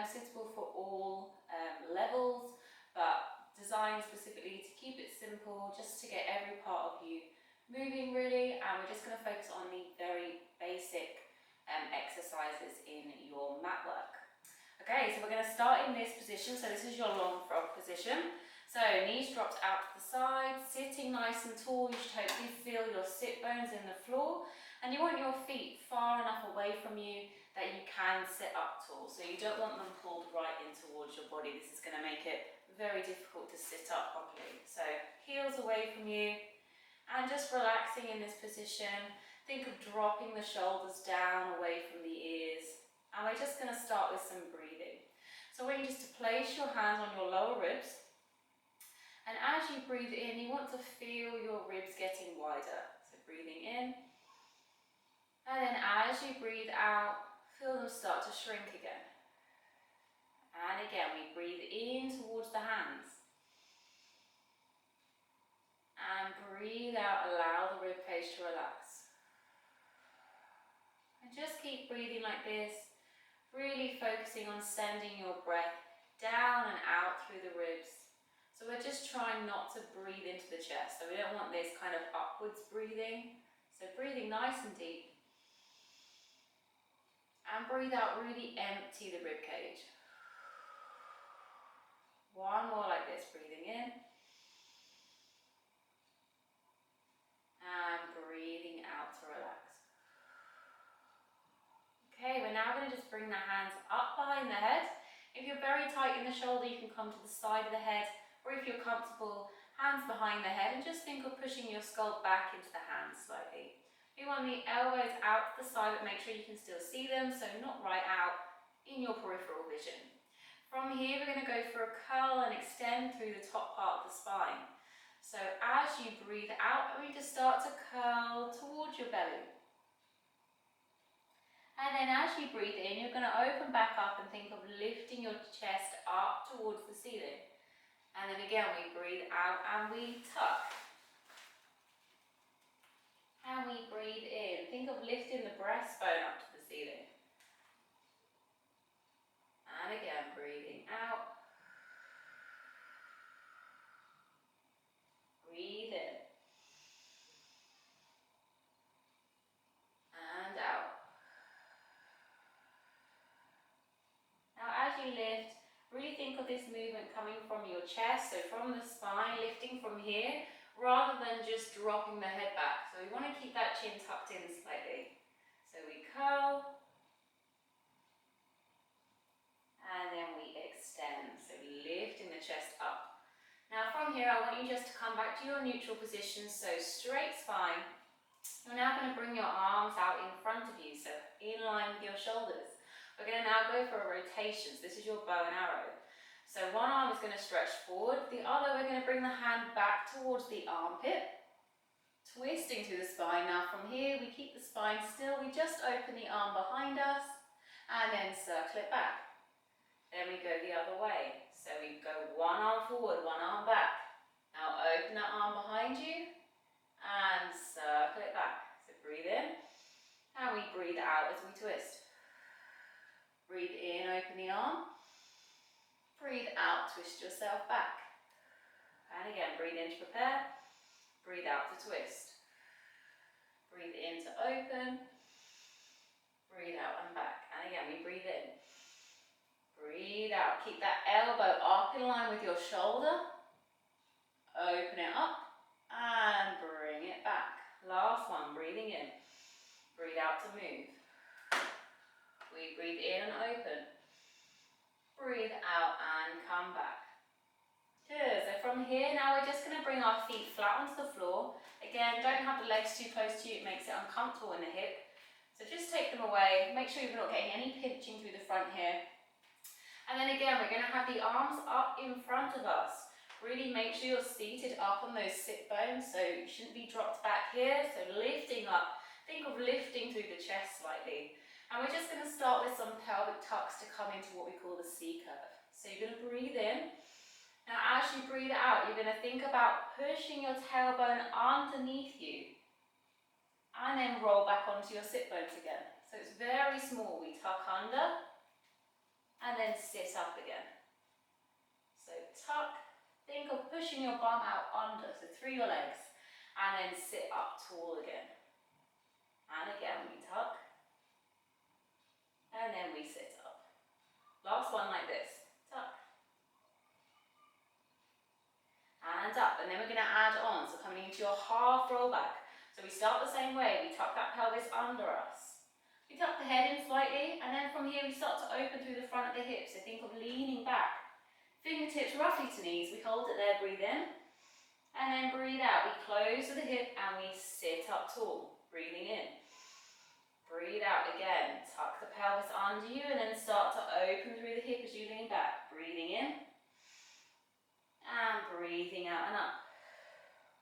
suitable for all levels, but designed specifically to keep it simple, just to get every part of you moving really. And we're just going to focus on the very basic exercises in your mat work. Okay, so we're going to start in this position. So this is your long frog position. So knees dropped out to the side, sitting nice and tall. You should hopefully feel your sit bones in the floor, and you want your feet far enough away from you that you can sit up tall. So you don't want them pulled right in towards your body. This is going to make it very difficult to sit up properly. So heels away from you, and just relaxing in this position. Think of dropping the shoulders down away from the ears, and we're just going to start with some breathing. So I want you just to place your hands on your lower ribs. And as you breathe in, you want to feel your ribs getting wider. So breathing in. And then as you breathe out, feel them start to shrink again. And again, we breathe in towards the hands. And breathe out, allow the rib cage to relax. And just keep breathing like this, really focusing on sending your breath down and out through the ribs. So we're just trying not to breathe into the chest. So we don't want this kind of upwards breathing. So breathing nice and deep. And breathe out, really empty the rib cage. One more like this, breathing in. And breathing out to relax. Okay, we're now going to just bring the hands up behind the head. If you're very tight in the shoulder, you can come to the side of the head. Or if you're comfortable, hands behind the head, and just think of pushing your skull back into the hands slightly. You want the elbows out to the side, but make sure you can still see them, so not right out in your peripheral vision. From here, we're going to go for a curl and extend through the top part of the spine. So as you breathe out, I want you to start to curl towards your belly. And then as you breathe in, you're going to open back up and think of lifting your chest up towards the ceiling. And then again, we breathe out and we tuck. And we breathe in. Think of lifting the breastbone up to the ceiling. And again, breathing out. Breathe in. And out. Now as you lift, really think of this movement coming from your chest, so from the spine, lifting from here, rather than just dropping the head back. So we want to keep that chin tucked in slightly. So we curl, and then we extend, so lifting the chest up. Now from here, I want you just to come back to your neutral position, so straight spine. You're now going to bring your arms out in front of you, so in line with your shoulders. We're going to now go for a rotation. So this is your bow and arrow. So one arm is going to stretch forward, the other we're going to bring the hand back towards the armpit, twisting through the spine. Now from here we keep the spine still, we just open the arm behind us and then circle it back. Then we go the other way. So we go one arm forward, one arm back. Now open that arm behind you and circle it back. So breathe in and we breathe out as we twist. Breathe in, open the arm. Breathe out, twist yourself back. And again, breathe in to prepare. Breathe out to twist. Breathe in to open. Breathe out and back. And again, we breathe in. Breathe out. Keep that elbow up in line with your shoulder. Open it up and bring it back. Last one, breathing in. Breathe out to move. We breathe in and open. Breathe out and come back. Good. So from here, now we're just going to bring our feet flat onto the floor. Again, don't have the legs too close to you. It makes it uncomfortable in the hip. So just take them away. Make sure you're not getting any pinching through the front here. And then again, we're going to have the arms up in front of us. Really make sure you're seated up on those sit bones. So you shouldn't be dropped back here. So lifting up. Think of lifting through the chest slightly. And we're just going to start with some pelvic tucks to come into what we call the C curve. So you're going to breathe in. Now as you breathe out, you're going to think about pushing your tailbone underneath you. And then roll back onto your sit bones again. So it's very small. We tuck under. and then sit up again. So tuck, think of pushing your bum out under, so through your legs, and then sit up tall again. And again we tuck, and then we sit up. Last one like this, tuck, and up, and then we're going to add on, so coming into your half roll back. So we start the same way, we tuck that pelvis under us. We tuck the head in slightly, and then from here we start to open through the front of the hips, so think of leaning back. Fingertips roughly to knees, we hold it there, breathe in, and then breathe out. We close to the hip and we sit up tall, breathing in. Breathe out again, tuck the pelvis under you and then start to open through the hip as you lean back. Breathing in, and breathing out and up.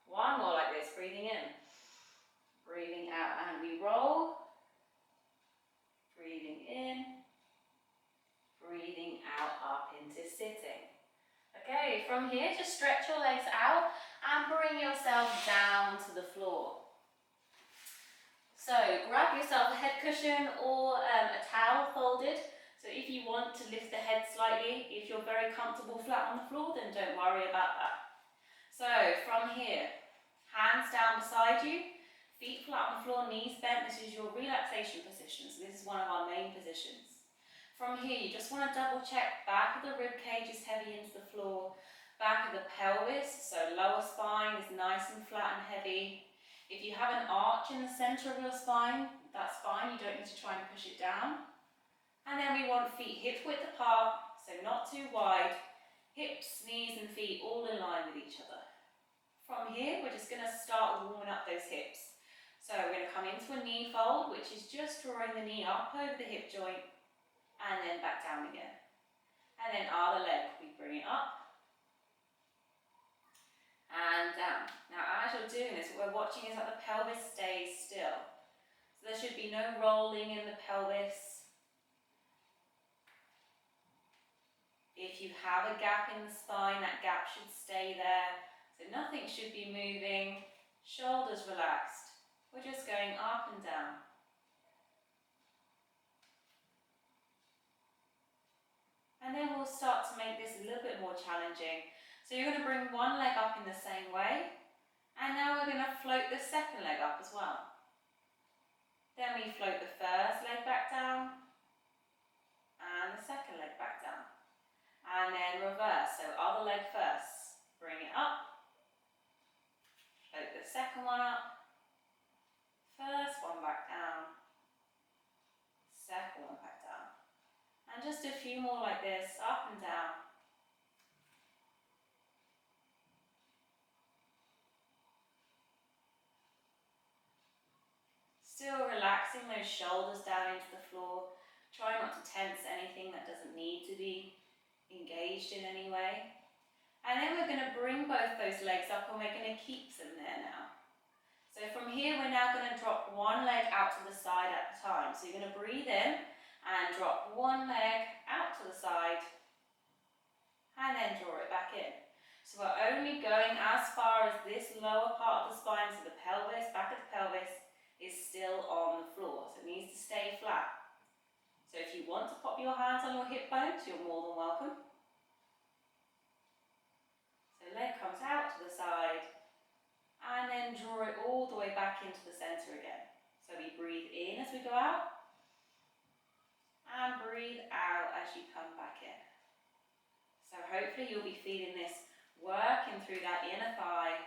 One more like this, breathing in, breathing out, and we roll. Breathing in, breathing out, up into sitting. Okay, from here, just stretch your legs out and bring yourself down to the floor. So grab yourself a head cushion or a towel folded. So if you want to lift the head slightly, if you're very comfortable flat on the floor, then don't worry about that. So from here, hands down beside you, feet flat on the floor, knees bent. This is your relaxation position. So this is one of our main positions. From here, you just want to double check back of the rib cage is heavy into the floor, back of the pelvis, so lower spine is nice and flat and heavy. If you have an arch in the center of your spine, that's fine, you don't need to try and push it down. And then we want feet hip width apart, so not too wide, hips, knees and feet all in line with each other. From here, we're just going to start warming up those hips. So we're going to come into a knee fold, which is just drawing the knee up over the hip joint, and then back down again. And then other leg, we bring it up and down. Now as you're doing this, what we're watching is that the pelvis stays still. So there should be no rolling in the pelvis. If you have a gap in the spine, that gap should stay there. So nothing should be moving, shoulders relaxed. We're just going up and down. And then we'll start to make this a little bit more challenging. So you're going to bring one leg up in the same way, and now we're going to float the second leg up as well. Then we float the first leg back down, and the second leg back down. And then reverse, so other leg first. Bring it up, float the second one up, first one back down, second one back down. And just a few more like this, up and down. Still relaxing those shoulders down into the floor. Try not to tense anything that doesn't need to be engaged in any way. And then we're going to bring both those legs up and we're going to keep them there now. So from here, we're now going to drop one leg out to the side at a time. So you're going to breathe in and drop one leg out to the side and then draw it back in. So we're only going as far as this lower part of the spine, so the pelvis, back of the pelvis is still on the floor, so it needs to stay flat. So if you want to pop your hands on your hip bones, you're more than welcome. So leg comes out to the side and then draw it all the way back into the center again. So we breathe in as we go out, and breathe out as you come back in. So hopefully you'll be feeling this working through that inner thigh,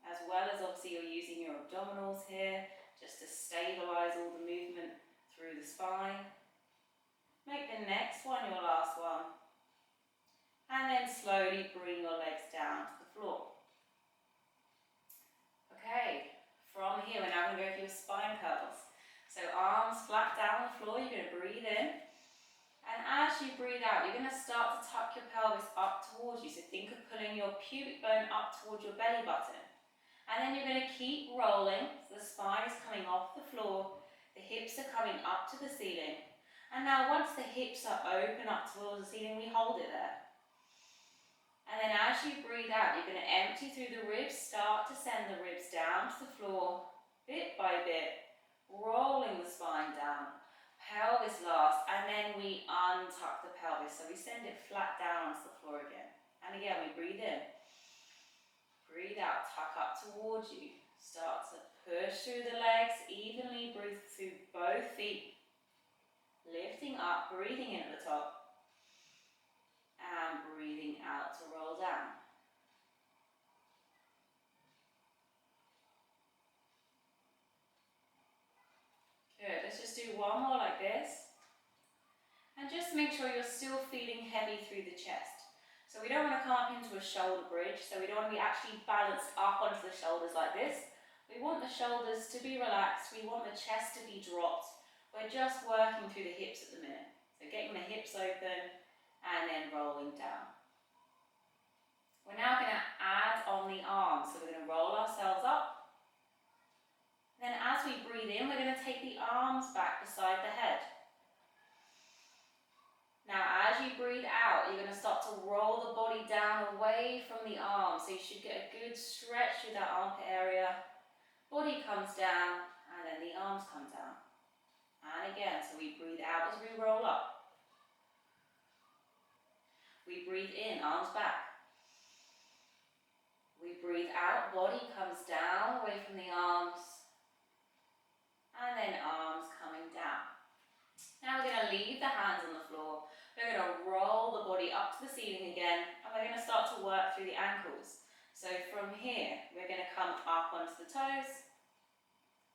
as well as obviously you're using your abdominals here just to stabilize all the movement through the spine. Make the next one your last one, and then slowly bring your legs down to the floor. Okay, from here we're now going to go for your spine curls. So arms flat down on the floor, you're going to breathe in. And as you breathe out, you're going to start to tuck your pelvis up towards you. So think of pulling your pubic bone up towards your belly button. And then you're going to keep rolling. So the spine is coming off the floor. The hips are coming up to the ceiling. And now once the hips are open up towards the ceiling, we hold it there. And then as you breathe out, you're going to empty through the ribs. Start to send the ribs down to the floor, bit by bit. Rolling the spine down, pelvis last, and then we untuck the pelvis. So we send it flat down onto the floor again. And again, we breathe in. Breathe out, tuck up towards you. Start to push through the legs, evenly breathe through both feet. Lifting up, breathing in at the top. And breathing out to roll down. Good, let's just do one more like this. And just make sure you're still feeling heavy through the chest. So we don't want to come up into a shoulder bridge, so we don't want to be actually balanced up onto the shoulders like this. We want the shoulders to be relaxed, we want the chest to be dropped. We're just working through the hips at the minute. So getting the hips open and then rolling down. We're now going to add on the arms, so we're going to roll ourselves up. Then as we breathe in, we're going to take the arms back beside the head. Now as you breathe out, you're going to start to roll the body down away from the arms. So you should get a good stretch through that armpit area. Body comes down and then the arms come down. And again, so we breathe out as we roll up. We breathe in, arms back. We breathe out, body comes down away from the arms. And then arms coming down. Now we're going to leave the hands on the floor. We're going to roll the body up to the ceiling again, and we're going to start to work through the ankles. So from here, we're going to come up onto the toes,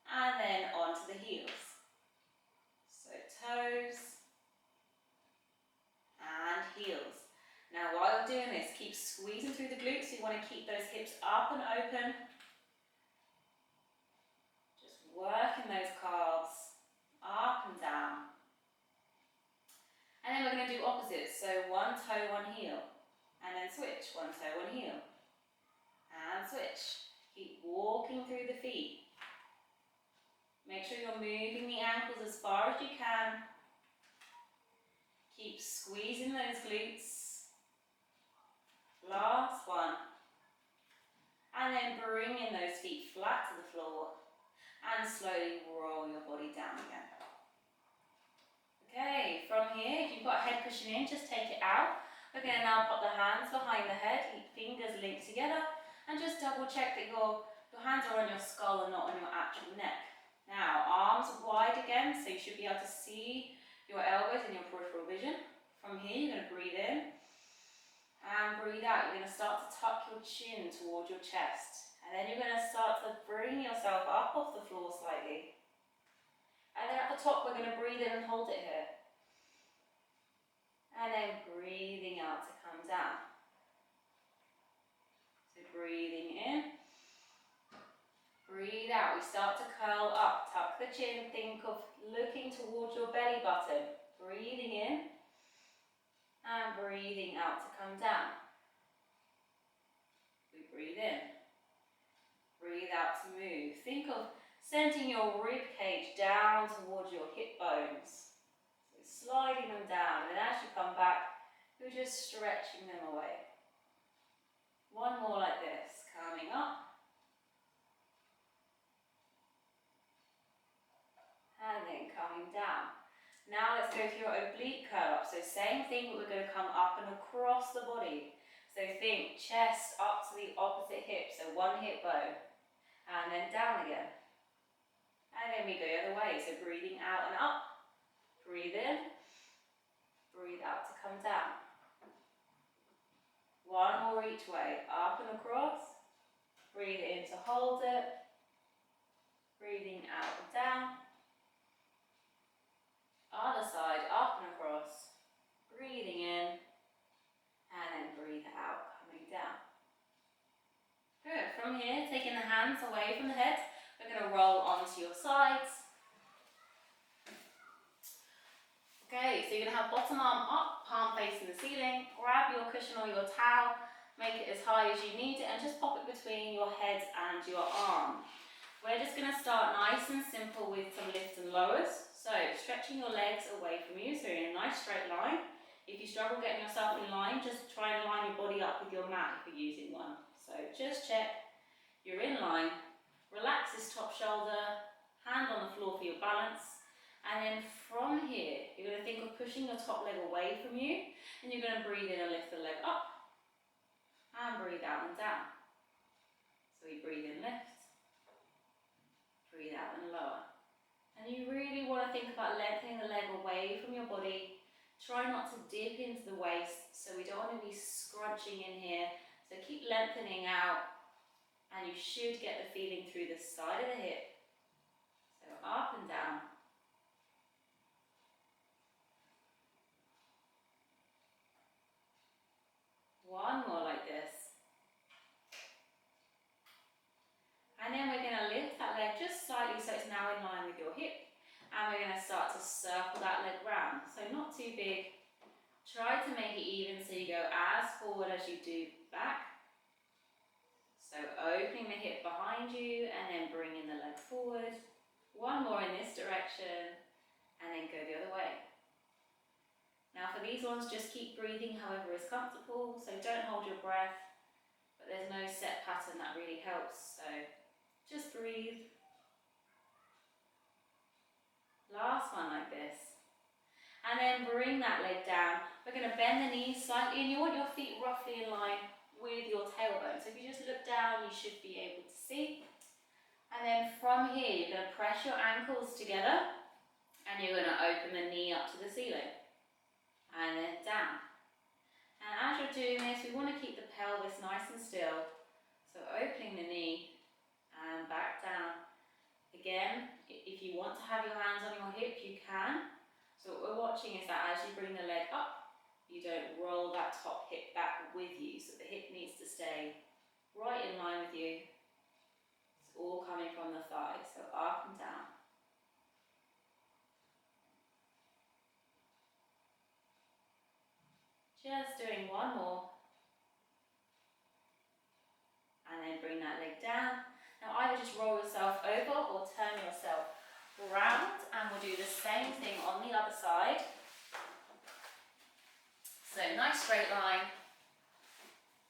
and then onto the heels. So toes, and heels. Now while you're doing this, keep squeezing through the glutes. You want to keep those hips up and open. Just working those calves up and down. And then we're going to do opposites, so one toe, one heel, and then switch, one toe, one heel, and switch. Keep walking through the feet. Make sure you're moving the ankles as far as you can. Keep squeezing those glutes. Last one. And then bring in those feet flat to the floor, and slowly roll your body down again. Okay, from here, if you've got a head cushion in, just take it out. We're going to now pop the hands behind the head, fingers linked together, and just double check that your hands are on your skull and not on your actual neck. Now, arms wide again, so you should be able to see your elbows in your peripheral vision. From here, you're going to breathe in, and breathe out. You're going to start to tuck your chin towards your chest, and then you're going to start to bring yourself up off the floor slightly. And then at the top, we're going to breathe in and hold it here. And then breathing out to come down. So breathing in. Breathe out. We start to curl up. Tuck the chin. Think of looking towards your belly button. Breathing in. And breathing out to come down. We breathe in. Breathe out to move. Think of sending your rib cage down towards your hip bones. So sliding them down, and then as you come back, you're just stretching them away. One more like this, coming up. And then coming down. Now let's go through your oblique curl up. So same thing, but we're going to come up and across the body. So think chest up to the opposite hip, so one hip bone, and then down again. And then we go the other way, so breathing out and up, breathe in, breathe out to come down. One more each way, up and across, breathe in to hold it, breathing out and down. Other side, up and across, breathing in, and then breathe out, coming down. Good, from here, taking the hands away from the head, we're going to roll onto your sides. Okay, so you're going to have bottom arm up, palm facing the ceiling. Grab your cushion or your towel, make it as high as you need it, and just pop it between your head and your arm. We're just going to start nice and simple with some lifts and lowers. So stretching your legs away from you, so you're in a nice straight line. If you struggle getting yourself in line, just try and line your body up with your mat if you're using one. So just check you're in line. Relax this top shoulder, hand on the floor for your balance, and And then from here, you're going to think of pushing your top leg away from you, and you're going to breathe in and lift the leg up, and breathe out and down. So we breathe in, lift, breathe out and lower. And you really want to think about lengthening the leg away from your body. Try not to dip into the waist, so we don't want to be scrunching in here. So keep lengthening out, and you should get the feeling through the side of the hip. So up and down. One more like this. And then we're going to lift that leg just slightly so it's now in line with your hip. And we're going to start to circle that leg round. So not too big. Try to make it even so you go as forward as you do back. So opening the hip behind you and then bringing the leg forward. One more in this direction and then go the other way. Now for these ones, just keep breathing however is comfortable. So don't hold your breath, but there's no set pattern that really helps. So just breathe. Last one like this. And then bring that leg down. We're going to bend the knees slightly and you want your feet roughly in line with your tailbone. So if you just look down, you should be able to see. And then from here, you're going to press your ankles together and you're going to open the knee up to the ceiling. And then down. And as you're doing this, we want to keep the pelvis nice and still. So opening the knee and back down. Again, if you want to have your hands on your hip, you can. So what we're watching is that as you bring the leg up, you don't roll that top hip back with you. So the hip needs to stay right in line with you. It's all coming from the thigh, so up and down. Just doing one more. And then bring that leg down. Now either just roll yourself over or turn yourself around, and we'll do the same thing on the other side. So nice straight line,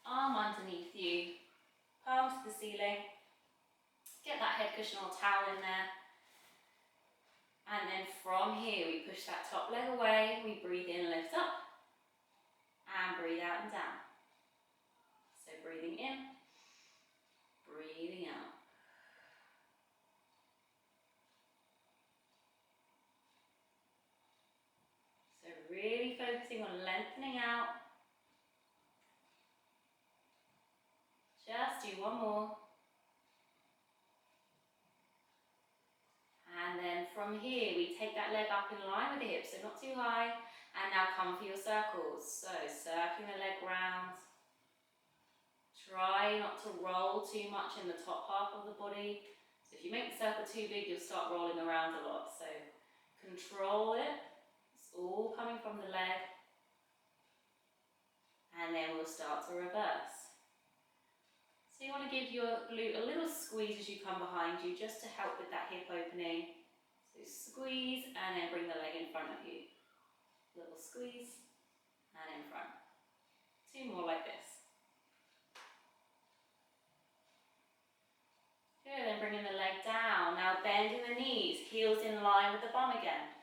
arm underneath you, palm to the ceiling. Get that head cushion or towel in there. And then from here we push that top leg away, we breathe in, lift up, and breathe out and down. So breathing in, breathing out. So really focusing on lengthening out. Just do one more. And then from here, we take that leg up in line with the hips, so not too high. And now come for your circles. So circling the leg round. Try not to roll too much in the top half of the body. So if you make the circle too big, you'll start rolling around a lot. So control it. It's all coming from the leg. And then we'll start to reverse. So you want to give your glute a little squeeze as you come behind you, just to help with that hip opening. So squeeze and then bring the leg in front of you. Little squeeze and in front. Two more like this. Good, then bringing the leg down. Now bending the knees, heels in line with the bum again.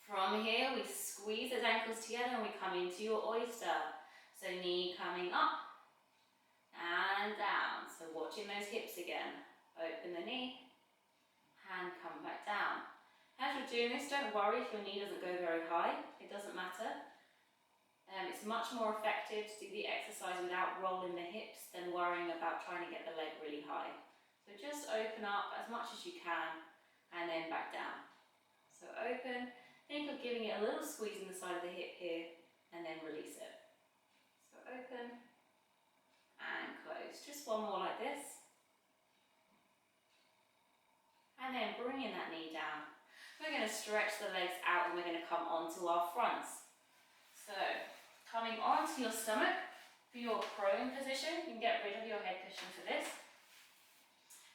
From here we squeeze those ankles together and we come into your oyster. So knee coming up and down. So watching those hips again. Open the knee and come back down. As you're doing this, don't worry if your knee doesn't go very high. It doesn't matter. It's much more effective to do the exercise without rolling the hips than worrying about trying to get the leg really high. So just open up as much as you can and then back down. So open, think of giving it a little squeeze in the side of the hip here and then release it. So open and close. Just one more like this. And then bringing that knee down. We're going to stretch the legs out and we're going to come onto our fronts. So coming onto your stomach for your prone position. You can get rid of your head cushion for this.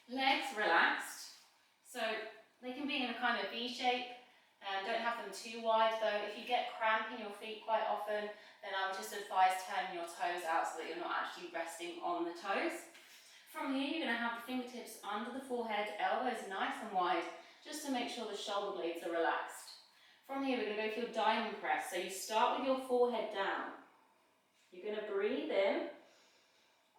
Legs relaxed. So they can be in a kind of V shape. Don't have them too wide though. If you get cramp in your feet quite often, then I would just advise turning your toes out so that you're not actually resting on the toes. From here, you're going to have the fingertips under the forehead, elbows nice and wide, just to make sure the shoulder blades are relaxed. From here, we're going to go for your diamond press. So you start with your forehead down. You're going to breathe in,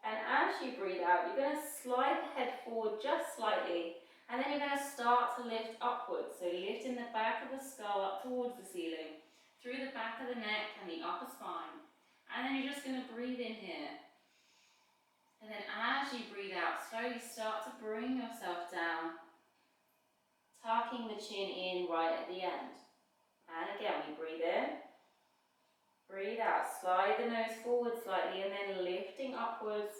and as you breathe out, you're going to slide the head forward just slightly, and then you're going to start to lift upwards. So lifting the back of the skull up towards the ceiling, through the back of the neck and the upper spine. And then you're just going to breathe in here. And then as you breathe out, slowly start to bring yourself down, tucking the chin in right at the end. And again, we breathe in, breathe out, slide the nose forward slightly, and then lifting upwards.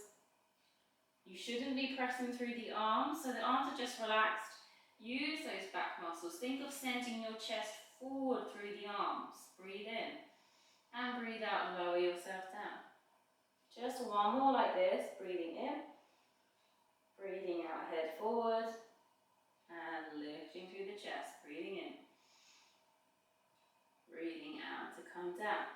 You shouldn't be pressing through the arms, so the arms are just relaxed. Use those back muscles. Think of sending your chest forward through the arms. Breathe in, and breathe out, and lower yourself down. Just one more like this, breathing in, breathing out, head forward, and lifting through the chest, breathing in, breathing out to come down.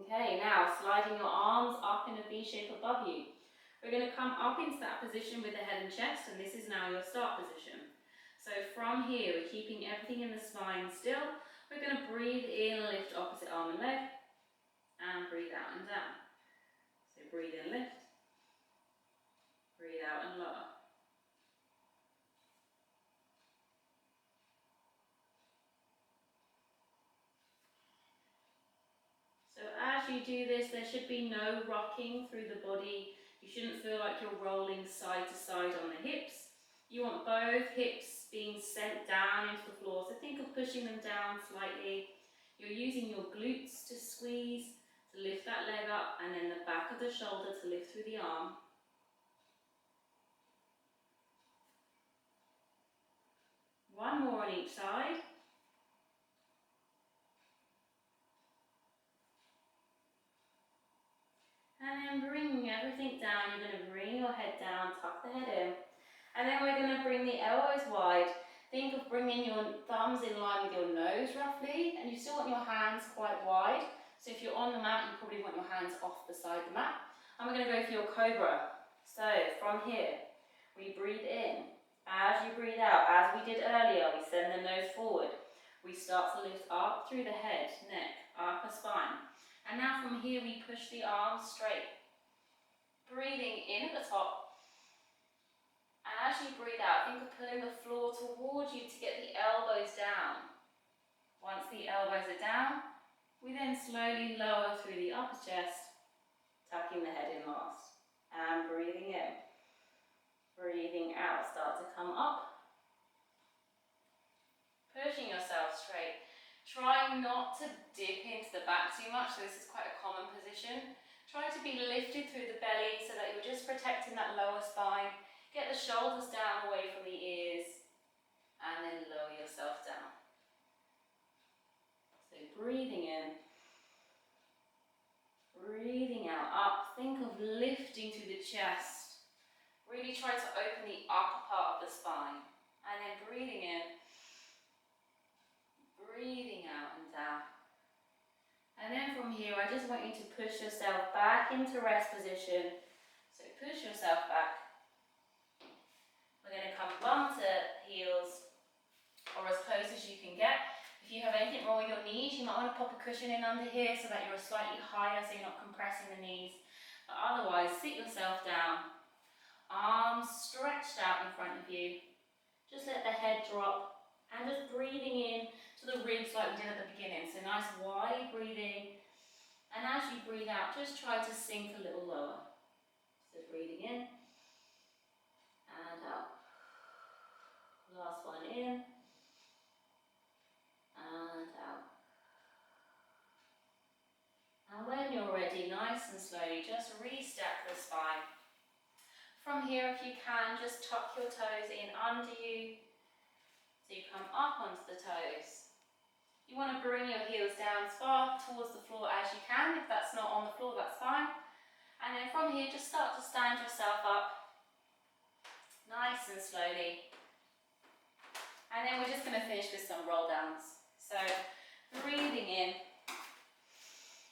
Okay, now sliding your arms up in a V shape above you. We're going to come up into that position with the head and chest, and this is now your start position. So from here, we're keeping everything in the spine still. We're going to breathe in, lift opposite arm and leg, and breathe out and down. So breathe in, lift, breathe out and lower. So as you do this, there should be no rocking through the body. You shouldn't feel like you're rolling side to side on the hips. You want both hips being sent down into the floor. So think of pushing them down slightly. You're using your glutes to squeeze, to lift that leg up, and then the back of the shoulder to lift through the arm. One more on each side. And then bringing everything down, you're going to bring your head down, tuck the head in. And then we're going to bring the elbows wide. Think of bringing your thumbs in line with your nose roughly, and you still want your hands quite wide. So if you're on the mat, you probably want your hands off the side of the mat. And we're going to go for your cobra. So from here, we breathe in. As you breathe out, as we did earlier, we send the nose forward. We start to lift up through the head, neck, upper spine. And now from here, we push the arms straight. Breathing in at the top. And as you breathe out, think of pulling the floor towards you to get the elbows down. Once the elbows are down, we then slowly lower through the upper chest, tucking the head in last. And breathing in. Breathing out, start to come up. Pushing yourself straight. Try not to dip into the back too much, so this is quite a common position. Try to be lifted through the belly so that you're just protecting that lower spine. Get the shoulders down away from the ears, and then lower yourself down. So breathing in, breathing out, up. Think of lifting through the chest. Really try to open the upper part of the spine, and then breathing in, breathing out and down. And then from here, I just want you to push yourself back into rest position. So push yourself back. We're going to come bum to heels, or as close as you can get. If you have anything wrong with your knees, you might want to pop a cushion in under here so that you're slightly higher so you're not compressing the knees. But otherwise, sit yourself down. Arms stretched out in front of you. Just let the head drop and just breathing in to the ribs like we did at the beginning. So nice wide breathing. And as you breathe out, just try to sink a little lower. So breathing in and out. Last one in and out. And when you're ready, nice and slowly, just re-step the spine. From here, if you can, just tuck your toes in under you. So you come up onto the toes. You want to bring your heels down as far towards the floor as you can. If that's not on the floor, that's fine. And then from here, just start to stand yourself up. Nice and slowly. And then we're just going to finish with some roll downs. So breathing in.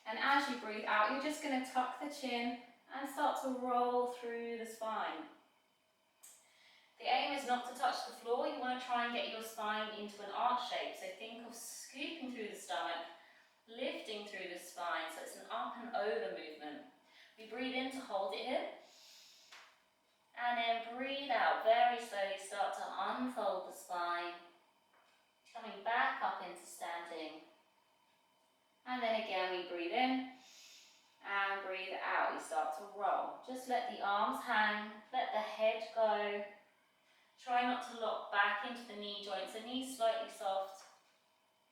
And as you breathe out, you're just going to tuck the chin and start to roll through the spine. The aim is not to touch the floor. You want to try and get your spine into an arch shape. So think of scooping through the stomach, lifting through the spine, so it's an up and over movement. We breathe in to hold it here, and then breathe out, very slowly start to unfold the spine, coming back up into standing. And then again we breathe in, and breathe out, we start to roll. Just let the arms hang, let the head go. Try not to lock back into the knee joints, the knees slightly soft.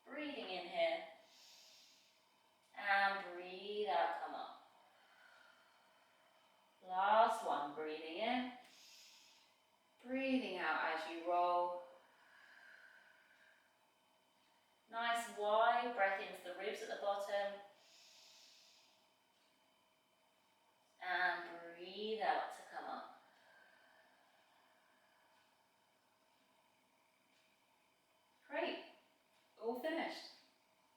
Breathing in here. And breathe out, come up. Last one, breathing in. Breathing out as you